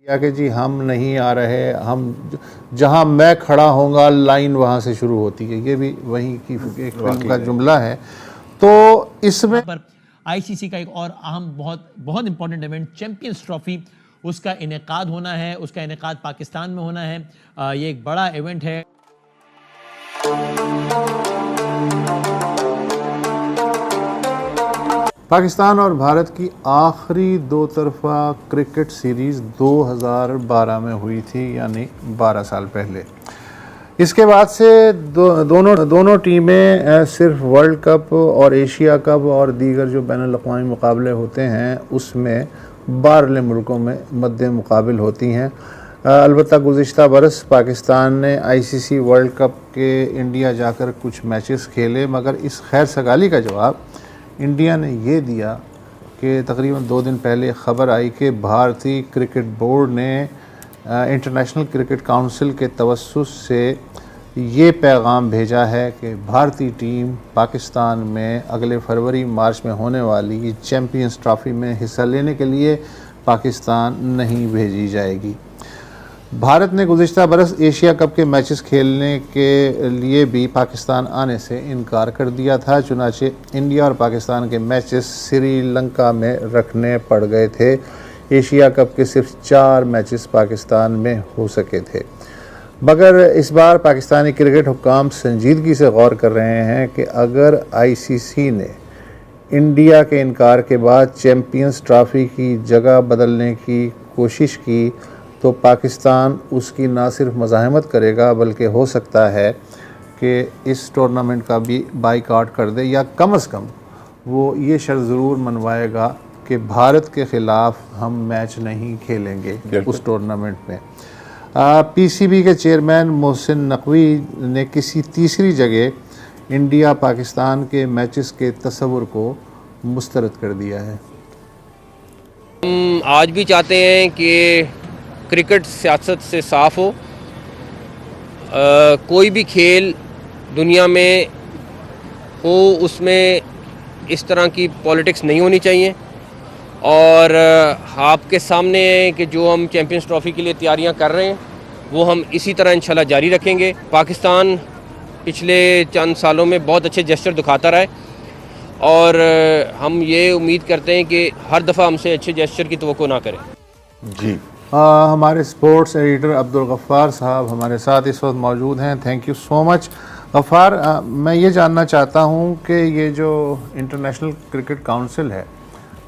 या कि जी हम नहीं आ रहे, हम जहाँ मैं खड़ा होऊंगा लाइन वहाँ से शुरू होती है। ये भी वहीं की एक फिल्म का जुमला है। तो इसमें पर आईसीसी का एक और अहम बहुत बहुत इंपॉर्टेंट इवेंट चैंपियंस ट्रॉफी, उसका इनेकाद होना है, उसका इनेकाद पाकिस्तान में होना है। ये एक बड़ा इवेंट है। पाकिस्तान और भारत की आखिरी दो तरफा क्रिकेट सीरीज़ 2012 में हुई थी, यानी 12 साल पहले। इसके बाद से दोनों टीमें सिर्फ वर्ल्ड कप और एशिया कप और दीगर जो बैनुल-अक़वामी मुकाबले होते हैं उसमें बाहरले मुल्कों में मद्दे मुकाबिल होती हैं। अलबत्ता गुज़िश्ता बरस पाकिस्तान ने आईसीसी वर्ल्ड कप के इंडिया जाकर कुछ मैचेस खेले, मगर इस खैर सगाली का जवाब इंडिया ने ये दिया कि तकरीबन 2 दिन पहले ख़बर आई कि भारतीय क्रिकेट बोर्ड ने इंटरनेशनल क्रिकेट काउंसिल के तवस्सुस से ये पैगाम भेजा है कि भारतीय टीम पाकिस्तान में अगले फरवरी मार्च में होने वाली चैम्पियंस ट्रॉफ़ी में हिस्सा लेने के लिए पाकिस्तान नहीं भेजी जाएगी। भारत ने गुज़िश्ता बरस एशिया कप के मैचेस खेलने के लिए भी पाकिस्तान आने से इनकार कर दिया था। चुनाचे इंडिया और पाकिस्तान के मैचेस श्रीलंका में रखने पड़ गए थे। एशिया कप के सिर्फ 4 मैचेस पाकिस्तान में हो सके थे। मगर इस बार पाकिस्तानी क्रिकेट हुक्काम संजीदगी से गौर कर रहे हैं कि अगर आईसीसी ने इंडिया के इनकार के बाद चैम्पियंस ट्रॉफ़ी की जगह बदलने की कोशिश की तो पाकिस्तान उसकी ना सिर्फ मज़ाहमत करेगा बल्कि हो सकता है कि इस टूर्नामेंट का भी बाइकआउट कर दे, या कम से कम वो ये शर्त ज़रूर मनवाएगा कि भारत के ख़िलाफ़ हम मैच नहीं खेलेंगे उस टूर्नामेंट में। पीसीबी के चेयरमैन मोहसिन नकवी ने किसी तीसरी जगह इंडिया पाकिस्तान के मैचेस के तस्वुर को मुस्तरद कर दिया है। हम आज भी चाहते हैं कि क्रिकेट सियासत से साफ़ हो। कोई भी खेल दुनिया में हो उसमें इस तरह की पॉलिटिक्स नहीं होनी चाहिए। और आपके सामने है कि जो हम चैम्पियंस ट्रॉफ़ी के लिए तैयारियां कर रहे हैं वो हम इसी तरह इंशाल्लाह जारी रखेंगे। पाकिस्तान पिछले चंद सालों में बहुत अच्छे जेस्चर दिखाता रहा है और हम ये उम्मीद करते हैं कि हर दफ़ा हमसे अच्छे जेस्चर की तवक्को ना करें। जी, हमारे स्पोर्ट्स एडिटर अब्दुल गफ़्फ़ार साहब हमारे साथ इस वक्त मौजूद हैं। Thank you so much Ghaffar. मैं ये जानना चाहता हूँ कि ये जो इंटरनेशनल क्रिकेट काउंसिल है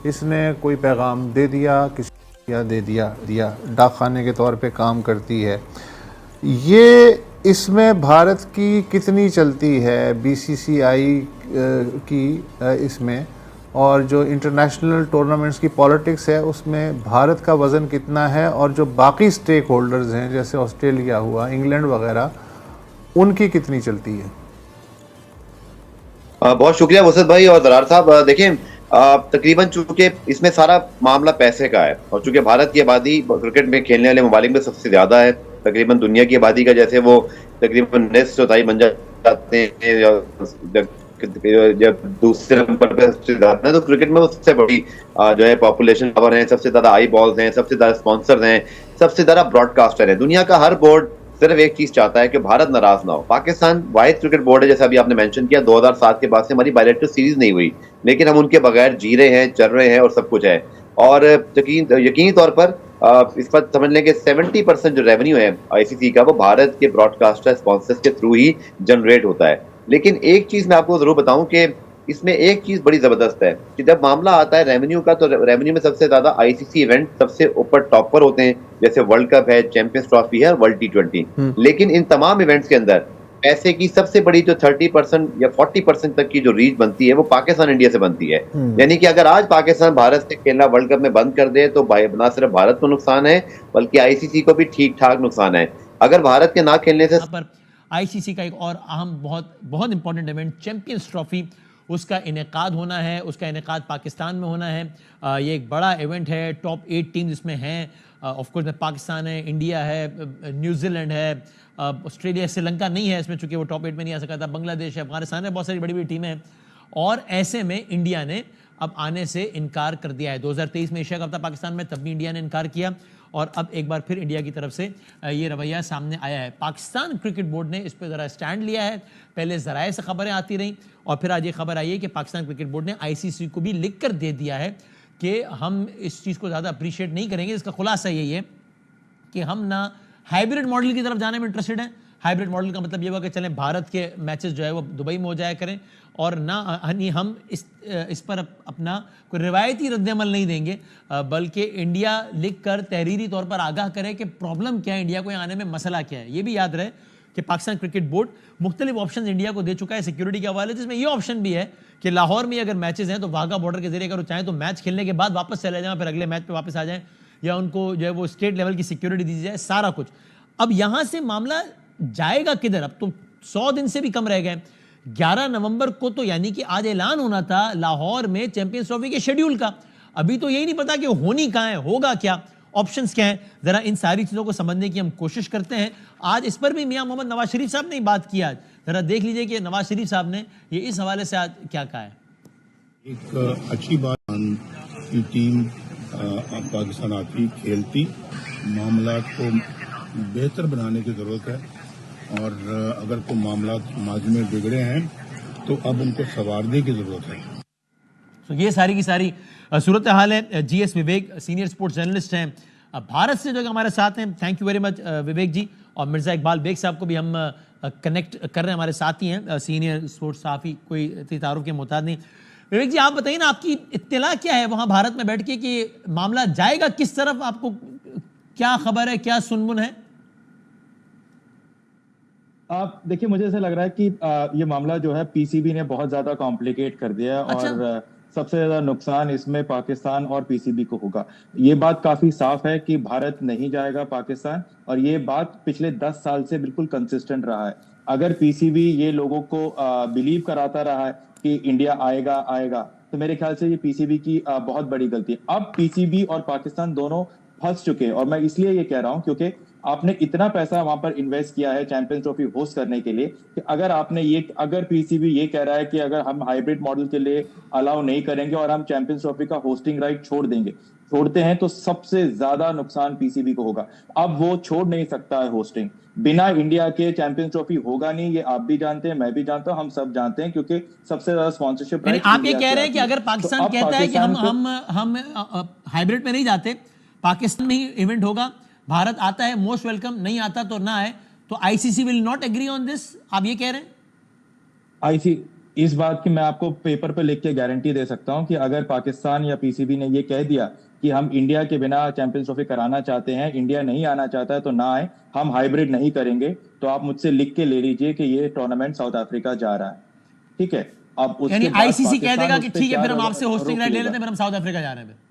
इसने कोई पैगाम दे दिया, किसी या दे दिया डाक खाने के तौर पे काम करती है, ये इसमें भारत की कितनी चलती है बीसीसीआई की इसमें, और जो इंटरनेशनल टूर्नामेंट्स की पॉलिटिक्स है उसमें भारत का वज़न कितना है, और जो बाकी स्टेक होल्डर्स हैं जैसे ऑस्ट्रेलिया हुआ, इंग्लैंड वगैरह, उनकी कितनी चलती है? बहुत शुक्रिया वसत भाई और दरार साहब। देखें, तकरीबन चूंकि इसमें सारा मामला पैसे का है और चूंकि भारत की आबादी क्रिकेट में खेलने वाले ममालिक में सबसे ज़्यादा है, तकरीबन दुनिया की आबादी का जैसे वो तकरीबन निस्फ चौथाई बन जाते हैं जब दूसरे नंबर पे सबसे ज्यादा है, तो क्रिकेट में वो सबसे बड़ी जो है पॉपुलेशन पावर है, सबसे ज्यादा आई बॉल्स हैं, सबसे ज्यादा स्पॉन्सर्स हैं, सबसे ज्यादा ब्रॉडकास्टर है। दुनिया का हर बोर्ड सिर्फ एक चीज चाहता है कि भारत नाराज ना हो। पाकिस्तान वाहिद क्रिकेट बोर्ड है, जैसे अभी आपने मेंशन किया, 2007 के बाद से हमारी बायलैटरल सीरीज नहीं हुई, लेकिन हम उनके बगैर जी रहे हैं, चल रहे हैं और सब कुछ है। और यकीनी तौर पर इस पर समझ लें कि 70% जो रेवेन्यू है आईसीसी का वो भारत के ब्रॉडकास्टर स्पॉन्सर्स के थ्रू ही जनरेट होता है। लेकिन एक चीज मैं आपको जरूर बताऊं कि इसमें एक चीज बड़ी जबरदस्त है कि जब मामला आता है रेवेन्यू का, तो रेवेन्यू में सबसे ज्यादा आईसीसी इवेंट सबसे ऊपर टॉप पर होते हैं, जैसे वर्ल्ड कप है, चैंपियंस ट्रॉफी है, वर्ल्ड T20। लेकिन इन तमाम इवेंट्स के अंदर पैसे की सबसे बड़ी जो 30% या 40% तक की जो रीच बनती है वो पाकिस्तान इंडिया से बनती है। यानी कि अगर आज पाकिस्तान भारत से खेलना वर्ल्ड कप में बंद कर दे तो ना सिर्फ भारत को नुकसान है बल्कि आईसीसी को भी ठीक ठाक नुकसान है। अगर भारत के ना खेलने से आईसीसी का एक और अहम बहुत बहुत इंपॉर्टेंट इवेंट चैंपियंस ट्रॉफी, उसका इनेकाद होना है, उसका इनेकाद पाकिस्तान में होना है। ये एक बड़ा इवेंट है, टॉप 8 टीम्स इसमें हैं। ऑफ कोर्स पाकिस्तान है, इंडिया है, न्यूजीलैंड है, ऑस्ट्रेलिया, श्रीलंका नहीं है इसमें चूंकि वो टॉप 8 में नहीं आ सका था, बांग्लादेश है, अफगानिस्तान है, बहुत सारी बड़ी बड़ी टीमें हैं। और ऐसे में इंडिया ने अब आने से इनकार कर दिया है। 2023 में एशिया कप था पाकिस्तान में, तब भी इंडिया ने इनकार किया और अब एक बार फिर इंडिया की तरफ से ये रवैया सामने आया है। पाकिस्तान क्रिकेट बोर्ड ने इस पर ज़रा स्टैंड लिया है। पहले ज़राए से खबरें आती रहीं और फिर आज ये खबर आई है कि पाकिस्तान क्रिकेट बोर्ड ने ICC को भी लिख कर दे दिया है कि हम इस चीज़ को ज़्यादा अप्रिशिएट नहीं करेंगे। इसका खुलासा यही है कि हम ना हाइब्रिड मॉडल की तरफ जाने में इंटरेस्टेड हैं। हाइब्रिड मॉडल का मतलब ये होगा कि चलें भारत के मैचेस जो है वो दुबई में हो जाया करें और ना हम इस पर अपना कोई रिवायती रद्द-ए-अमल नहीं देंगे, बल्कि इंडिया लिख कर तहरीरी तौर पर आगाह करे कि प्रॉब्लम क्या है, इंडिया को यहाँ आने में मसला क्या है। ये भी याद रहे कि पाकिस्तान क्रिकेट बोर्ड मुख्तलिफ ऑप्शन इंडिया को दे चुका है सिक्योरिटी के हवाले, जिसमें ये ऑप्शन भी है कि लाहौर में अगर मैचेस हैं तो वाघा बॉर्डर के जरिए अगर वो चाहें तो मैच खेलने के बाद वापस चले जाएं, फिर अगले मैच पे वापस आ जाएं, या उनको जो है वो स्टेट लेवल की सिक्योरिटी दी जाए, सारा कुछ। अब यहां से मामला जाएगा किधर? अब तो 100 दिन से भी कम रह गए। 11 नवंबर को तो यानी कि आज ऐलान होना था लाहौर में चैंपियंस ट्रॉफी के शेड्यूल का। अभी तो यही नहीं पता कि होनी कहां है, होगा क्या, ऑप्शंस क्या हैं। जरा इन सारी चीजों को समझने की हम कोशिश करते हैं। आज इस पर भी मियां मोहम्मद नवाज शरीफ साहब ने बात की। आज जरा देख लीजिए कि नवाज शरीफ साहब ने ये इस हवाले से आज क्या कहा है। एक अच्छी बात की टीम पाकिस्तान आती, खेलती, मामला को बेहतर बनाने की ज़रूरत है और अगर कोई मामला समाज में बिगड़े हैं तो अब उनको संवारने की ज़रूरत है। तो ये सारी की सारी सूरत हाल है। GS विवेक सीनियर स्पोर्ट्स जर्नलिस्ट हैं भारत से, जो कि हमारे साथ हैं। थैंक यू वेरी मच विवेक जी। और मिर्ज़ा इकबाल बेग साहब को भी हम कनेक्ट कर रहे हैं, हमारे साथ ही हैं, सीनियर स्पोर्ट्स साफ़ी, कोई तारुफ के मोहताज नहीं। विवेक जी, आप बताइए ना, आपकी इत्तला क्या है वहाँ भारत में बैठ के कि मामला जाएगा किस तरफ? आपको क्या खबर है, क्या सुनमुन है? आप देखिए, मुझे ऐसा लग रहा है कि ये मामला जो है PCB ने बहुत ज्यादा कॉम्प्लिकेट कर दिया है। अच्छा। और सबसे ज्यादा नुकसान इसमें पाकिस्तान और PCB को होगा। ये बात काफी साफ है कि भारत नहीं जाएगा पाकिस्तान, और ये बात पिछले 10 साल से बिल्कुल कंसिस्टेंट रहा है। अगर PCB ये लोगों को बिलीव कराता रहा है कि इंडिया आएगा आएगा, तो मेरे ख्याल से ये PCB की बहुत बड़ी गलती है। अब PCB और पाकिस्तान दोनों फंस चुके हैं, और मैं इसलिए ये कह रहा हूं क्योंकि आपने इतना पैसा वहां पर इन्वेस्ट किया है चैंपियंस ट्रॉफी होस्ट करने के लिए कि अगर PCB ये कह रहा है कि अगर हम हाइब्रिड मॉडल के लिए अलाउ नहीं करेंगे और हम चैंपियंस ट्रॉफी का होस्टिंग राइट छोड़ते हैं, तो सबसे ज्यादा नुकसान PCB को होगा। अब वो छोड़ नहीं सकता है होस्टिंग। बिना इंडिया के चैंपियंस ट्रॉफी होगा नहीं, ये आप भी जानते हैं, मैं भी जानता हूं, हम सब जानते हैं, क्योंकि सबसे ज्यादा स्पॉन्सरशिप राइट आप ये कह रहे हैं कि अगर पाकिस्तान कहता है कि हम हाइब्रिड में नहीं जाते, पाकिस्तान में ही इवेंट होगा, भारत आता है मोस्ट वेलकम, नहीं आता तो ना आए, तो ICC will not agree on this, आप ये कह रहे हैं? इस बात की मैं आपको पेपर पे लिख के गारंटी दे सकता हूं कि अगर पाकिस्तान या PCB ने ये कह दिया कि हम इंडिया के बिना चैंपियंस ट्रॉफी कराना चाहते हैं, इंडिया नहीं आना चाहता है, तो ना आए, हम हाइब्रिड नहीं करेंगे, तो आप मुझसे लिख के ले लीजिए कि ये टूर्नामेंट साउथ अफ्रीका जा रहा है। ठीक है, अब यानी ICC कह देगा कि ठीक है, फिर हम आपसे होस्टिंग राइट ले लेते हैं, फिर हम साउथ अफ्रीका जा रहे हैं।